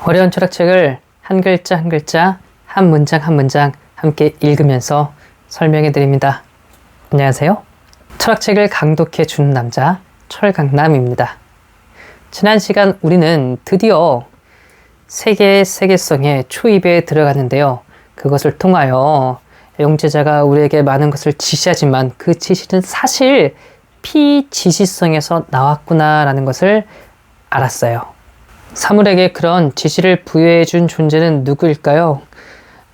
어려운 철학책을 한 글자 한 글자, 한 문장 한 문장 함께 읽으면서 설명해 드립니다. 안녕하세요. 철학책을 강독해 주는 남자 철강남입니다. 지난 시간 우리는 드디어 세계의 세계성의 초입에 들어갔는데요. 그것을 통하여 영제자가 우리에게 많은 것을 지시하지만 그 지시는 사실 피지시성에서 나왔구나라는 것을 알았어요. 사물에게 그런 지시를 부여해 준 존재는 누구일까요?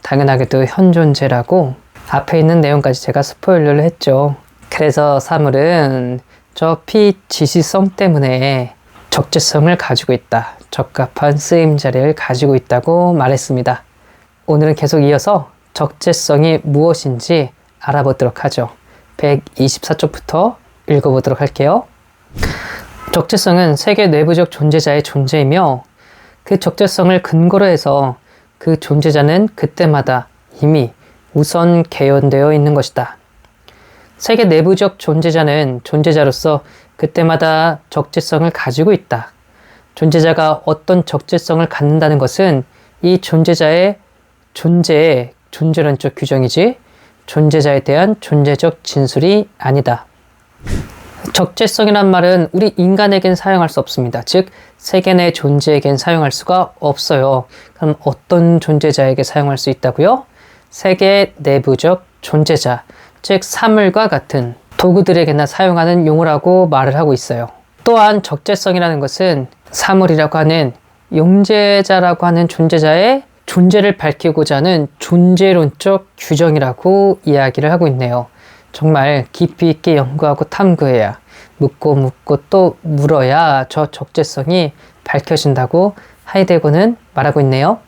당연하게도 현존재라고 앞에 있는 내용까지 제가 스포일러를 했죠. 그래서 사물은 저 피지시성 때문에 적재성을 가지고 있다. 적합한 쓰임자리를 가지고 있다고 말했습니다. 오늘은 계속 이어서 적재성이 무엇인지 알아보도록 하죠. 124쪽부터 읽어보도록 할게요. 적재성은 세계 내부적 존재자의 존재이며 그 적재성을 근거로 해서 그 존재자는 그때마다 이미 우선 개연되어 있는 것이다. 세계 내부적 존재자는 존재자로서 그때마다 적재성을 가지고 있다. 존재자가 어떤 적재성을 갖는다는 것은 이 존재자의 존재론적 규정이지 존재자에 대한 존재적 진술이 아니다. 적재성이란 말은 우리 인간에겐 사용할 수 없습니다. 즉 세계 내 존재에겐 사용할 수가 없어요. 그럼 어떤 존재자에게 사용할 수 있다고요? 세계 내부적 존재자, 즉 사물과 같은 도구들에게나 사용하는 용어라고 말을 하고 있어요. 또한 적재성이라는 것은 사물이라고 하는 용제자라고 하는 존재자의 존재를 밝히고자 하는 존재론적 규정이라고 이야기를 하고 있네요. 정말 깊이 있게 연구하고 탐구해야 묻고 또 물어야 저 적재성이 밝혀진다고 하이데거는 말하고 있네요.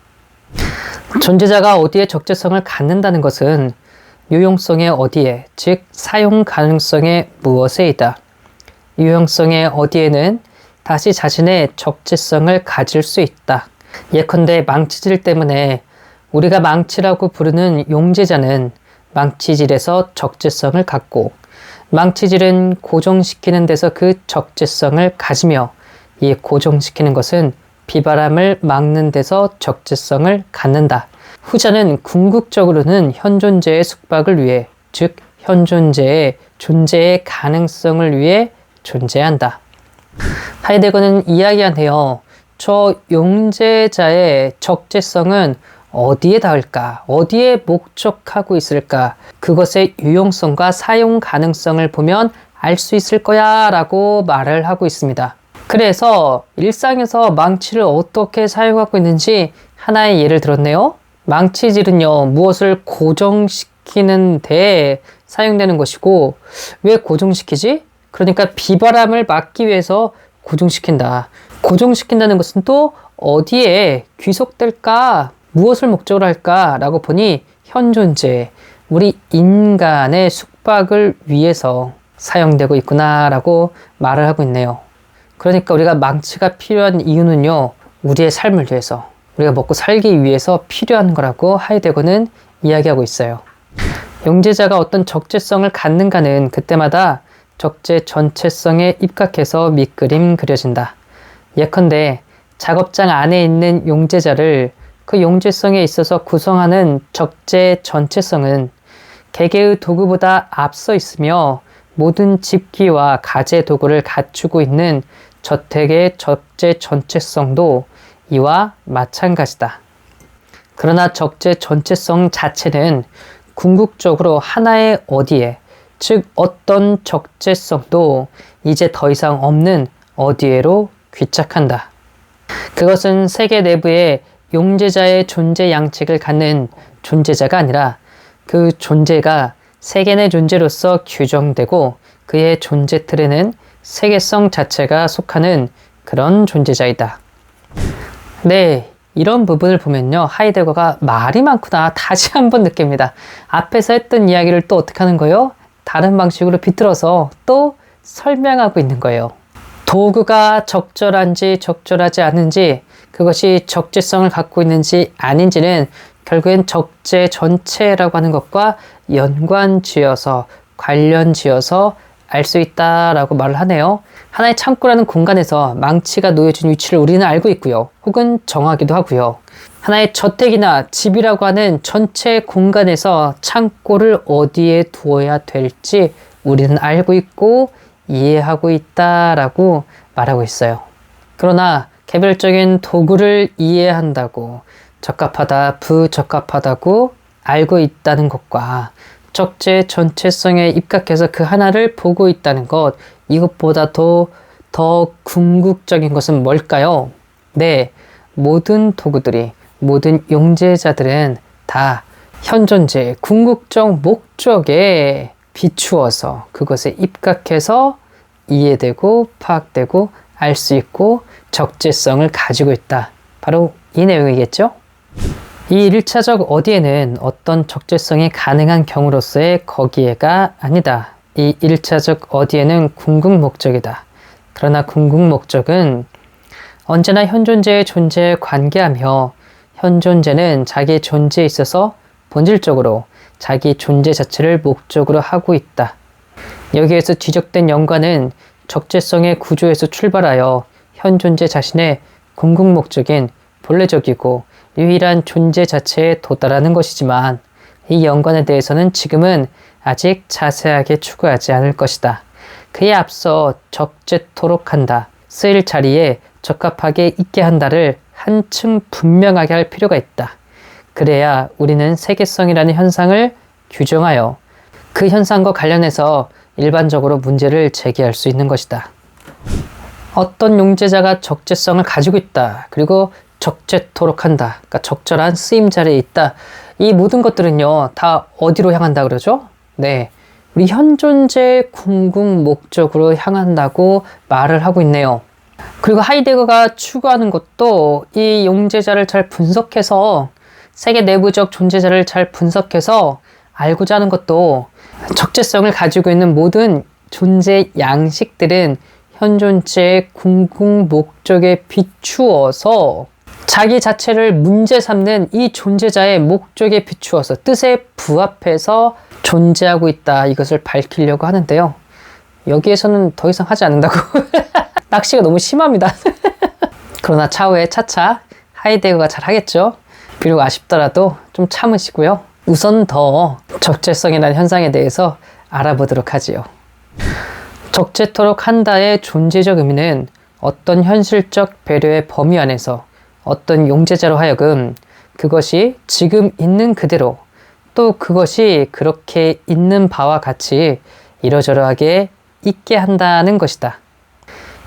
존재자가 어디에 적재성을 갖는다는 것은 유용성의 어디에, 즉 사용 가능성의 무엇에이다. 유용성의 어디에는 다시 자신의 적재성을 가질 수 있다. 예컨대 망치질 때문에 우리가 망치라고 부르는 용제자는 망치질에서 적재성을 갖고 망치질은 고정시키는 데서 그 적재성을 가지며 이 고정시키는 것은 비바람을 막는 데서 적재성을 갖는다. 후자는 궁극적으로는 현존재의 숙박을 위해, 즉 현존재의 존재의 가능성을 위해 존재한다. 하이데거는 이야기하네요. 저 용제자의 적재성은 어디에 닿을까? 어디에 목적하고 있을까? 그것의 유용성과 사용 가능성을 보면 알 수 있을 거야 라고 말을 하고 있습니다. 그래서 일상에서 망치를 어떻게 사용하고 있는지 하나의 예를 들었네요. 망치질은요, 무엇을 고정시키는 데 사용되는 것이고, 왜 고정시키지? 그러니까 비바람을 막기 위해서 고정시킨다. 고정시킨다는 것은 또 어디에 귀속될까? 무엇을 목적으로 할까라고 보니 현존재, 우리 인간의 숙박을 위해서 사용되고 있구나라고 말을 하고 있네요. 그러니까 우리가 망치가 필요한 이유는요, 우리의 삶을 위해서, 우리가 먹고 살기 위해서 필요한 거라고 하이데거는 이야기하고 있어요. 용제자가 어떤 적재성을 갖는가는 그때마다 적재 전체성에 입각해서 밑그림 그려진다. 예컨대 작업장 안에 있는 용제자를 그 용제성에 있어서 구성하는 적재 전체성은 개개의 도구보다 앞서 있으며 모든 집기와 가재 도구를 갖추고 있는 저택의 적재 전체성도 이와 마찬가지다. 그러나 적재 전체성 자체는 궁극적으로 하나의 어디에, 즉 어떤 적재성도 이제 더 이상 없는 어디에로 귀착한다. 그것은 세계 내부에 용제자의 존재 양측을 갖는 존재자가 아니라 그 존재가 세계 내 존재로서 규정되고 그의 존재 틀에는 세계성 자체가 속하는 그런 존재자이다. 네, 이런 부분을 보면요, 하이데거가 말이 많구나 다시 한번 느낍니다. 앞에서 했던 이야기를 또 어떻게 하는 거예요? 다른 방식으로 비틀어서 또 설명하고 있는 거예요. 도구가 적절한지 적절하지 않은지, 그것이 적재성을 갖고 있는지 아닌지는 결국엔 적재 전체라고 하는 것과 연관 지어서 관련 지어서 알 수 있다라고 말을 하네요. 하나의 창고라는 공간에서 망치가 놓여진 위치를 우리는 알고 있고요. 혹은 정하기도 하고요. 하나의 저택이나 집이라고 하는 전체 공간에서 창고를 어디에 두어야 될지 우리는 알고 있고 이해하고 있다라고 말하고 있어요. 그러나 개별적인 도구를 이해한다고 적합하다, 부적합하다고 알고 있다는 것과 적재 전체성에 입각해서 그 하나를 보고 있다는 것, 이것보다 더 궁극적인 것은 뭘까요? 네, 모든 도구들이, 모든 용제자들은 다 현존재, 궁극적 목적에 비추어서 그것에 입각해서 이해되고 파악되고 알 수 있고 적재성을 가지고 있다. 바로 이 내용이겠죠? 이 1차적 어디에는 어떤 적재성이 가능한 경우로서의 거기에가 아니다. 이 1차적 어디에는 궁극 목적이다. 그러나 궁극 목적은 언제나 현존재의 존재에 관계하며 현존재는 자기 존재에 있어서 본질적으로 자기 존재 자체를 목적으로 하고 있다. 여기에서 지적된 연관은 적재성의 구조에서 출발하여 현존재 자신의 궁극 목적인 본래적이고 유일한 존재 자체에 도달하는 것이지만 이 연관에 대해서는 지금은 아직 자세하게 추구하지 않을 것이다. 그에 앞서 적재토록 한다, 쓰일 자리에 적합하게 있게 한다를 한층 분명하게 할 필요가 있다. 그래야 우리는 세계성이라는 현상을 규정하여 그 현상과 관련해서 일반적으로 문제를 제기할 수 있는 것이다. 어떤 용제자가 적재성을 가지고 있다. 그리고 적재토록 한다. 그러니까 적절한 쓰임 자리에 있다. 이 모든 것들은요, 다 어디로 향한다 그러죠? 네, 우리 현존재 궁극 목적으로 향한다고 말을 하고 있네요. 그리고 하이데거가 추구하는 것도 이 용제자를 잘 분석해서 세계 내부적 존재자를 잘 분석해서 알고자 하는 것도 적재성을 가지고 있는 모든 존재 양식들은 현존재의 궁극 목적에 비추어서 자기 자체를 문제 삼는 이 존재자의 목적에 비추어서 뜻에 부합해서 존재하고 있다. 이것을 밝히려고 하는데요. 여기에서는 더 이상 하지 않는다고. 낚시가 너무 심합니다. 그러나 차후에 차차 하이데거가 잘 하겠죠. 비록 아쉽더라도 좀 참으시고요. 우선 더 적재성이라는 현상에 대해서 알아보도록 하지요. 적재토록 한다의 존재적 의미는 어떤 현실적 배려의 범위 안에서 어떤 용제자로 하여금 그것이 지금 있는 그대로 또 그것이 그렇게 있는 바와 같이 이러저러하게 있게 한다는 것이다.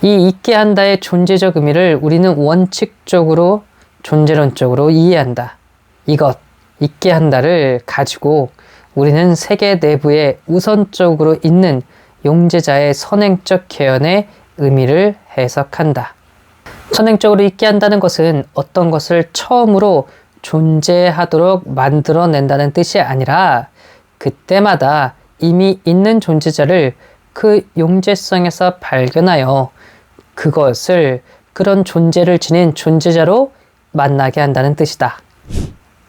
이 있게 한다의 존재적 의미를 우리는 원칙적으로 존재론적으로 이해한다. 이것, 있게 한다를 가지고 우리는 세계 내부에 우선적으로 있는 용제자의 선행적 개연의 의미를 해석한다. 선행적으로 있게 한다는 것은 어떤 것을 처음으로 존재하도록 만들어낸다는 뜻이 아니라 그때마다 이미 있는 존재자를 그 용제성에서 발견하여 그것을 그런 존재를 지닌 존재자로 만나게 한다는 뜻이다.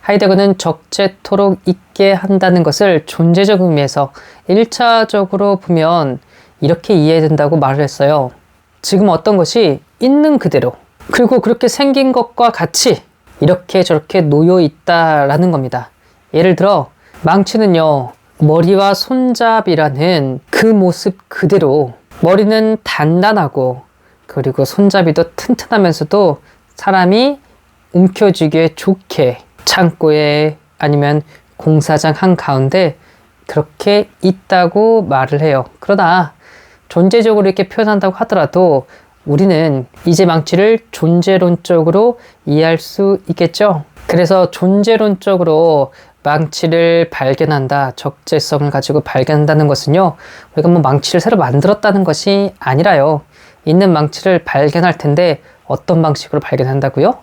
하이데거는 적재토록 있게 한다는 것을 존재적 의미에서 1차적으로 보면 이렇게 이해된다고 말을 했어요. 지금 어떤 것이 있는 그대로 그리고 그렇게 생긴 것과 같이 이렇게 저렇게 놓여 있다라는 겁니다. 예를 들어 망치는요, 머리와 손잡이라는 그 모습 그대로 머리는 단단하고 그리고 손잡이도 튼튼하면서도 사람이 움켜쥐기에 좋게 창고에 아니면 공사장 한가운데 그렇게 있다고 말을 해요. 그러나 존재적으로 이렇게 표현한다고 하더라도 우리는 이제 망치를 존재론적으로 이해할 수 있겠죠? 그래서 존재론적으로 망치를 발견한다, 적재성을 가지고 발견한다는 것은요, 우리가 뭐 망치를 새로 만들었다는 것이 아니라요, 있는 망치를 발견할 텐데 어떤 방식으로 발견한다고요?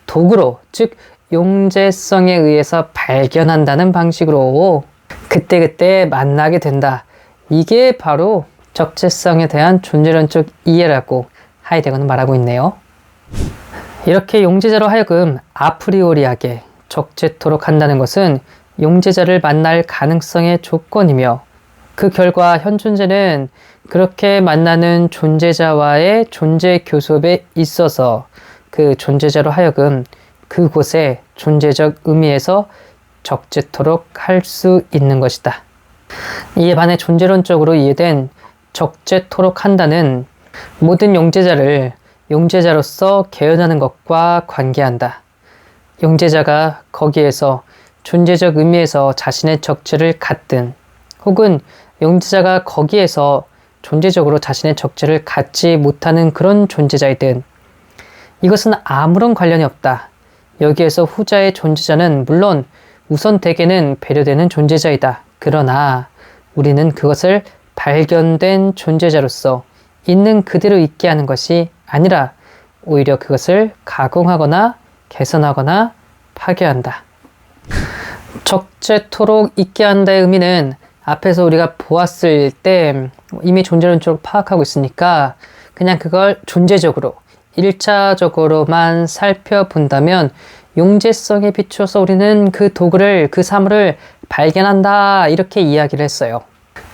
도구로, 즉 용제성에 의해서 발견한다는 방식으로 그때그때 만나게 된다. 이게 바로 적재성에 대한 존재론적 이해라고 하이데거는 말하고 있네요. 이렇게 용제자로 하여금 아프리오리하게 적재토록 한다는 것은 용제자를 만날 가능성의 조건이며 그 결과 현존재는 그렇게 만나는 존재자와의 존재 교섭에 있어서 그 존재자로 하여금 그곳에 존재적 의미에서 적재토록 할 수 있는 것이다. 이에 반해 존재론적으로 이해된 적재토록 한다는 모든 용제자를 용제자로서 개연하는 것과 관계한다. 용제자가 거기에서 존재적 의미에서 자신의 적재를 갖든 혹은 용제자가 거기에서 존재적으로 자신의 적재를 갖지 못하는 그런 존재자이든 이것은 아무런 관련이 없다. 여기에서 후자의 존재자는 물론 우선 대개는 배려되는 존재자이다. 그러나 우리는 그것을 발견된 존재자로서 있는 그대로 있게 하는 것이 아니라 오히려 그것을 가공하거나 개선하거나 파괴한다. 적재토록 있게 한다의 의미는 앞에서 우리가 보았을 때 이미 존재론적으로 파악하고 있으니까 그냥 그걸 존재적으로 1차적으로만 살펴본다면 용제성에 비추어서 우리는 그 도구를, 그 사물을 발견한다 이렇게 이야기를 했어요.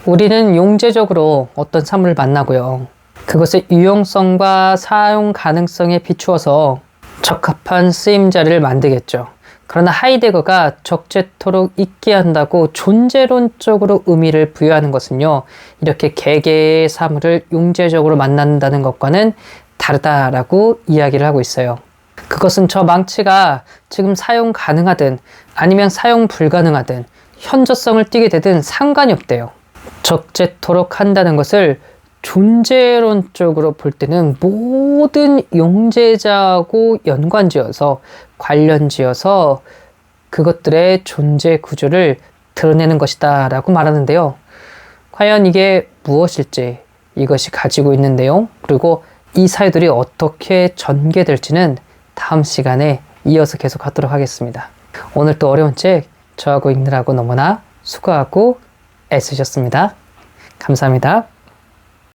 우리는 용제적으로 어떤 사물을 만나고요. 그것의 유용성과 사용 가능성에 비추어서 적합한 쓰임자를 만들겠죠. 그러나 하이데거가 적재토록 있게 한다고 존재론적으로 의미를 부여하는 것은요. 이렇게 개개의 사물을 용제적으로 만난다는 것과는 다르다라고 이야기를 하고 있어요. 그것은 저 망치가 지금 사용 가능하든 아니면 사용 불가능하든 현저성을 띠게 되든 상관이 없대요. 적재토록 한다는 것을 존재론적으로 볼 때는 모든 용제자하고 연관지어서 관련지어서 그것들의 존재 구조를 드러내는 것이다 라고 말하는데요. 과연 이게 무엇일지, 이것이 가지고 있는 내용, 그리고 이 사유들이 어떻게 전개될지는 다음 시간에 이어서 계속 하도록 하겠습니다. 오늘 또 어려운 책 저하고 읽느라고 너무나 수고하고 애쓰셨습니다. 감사합니다.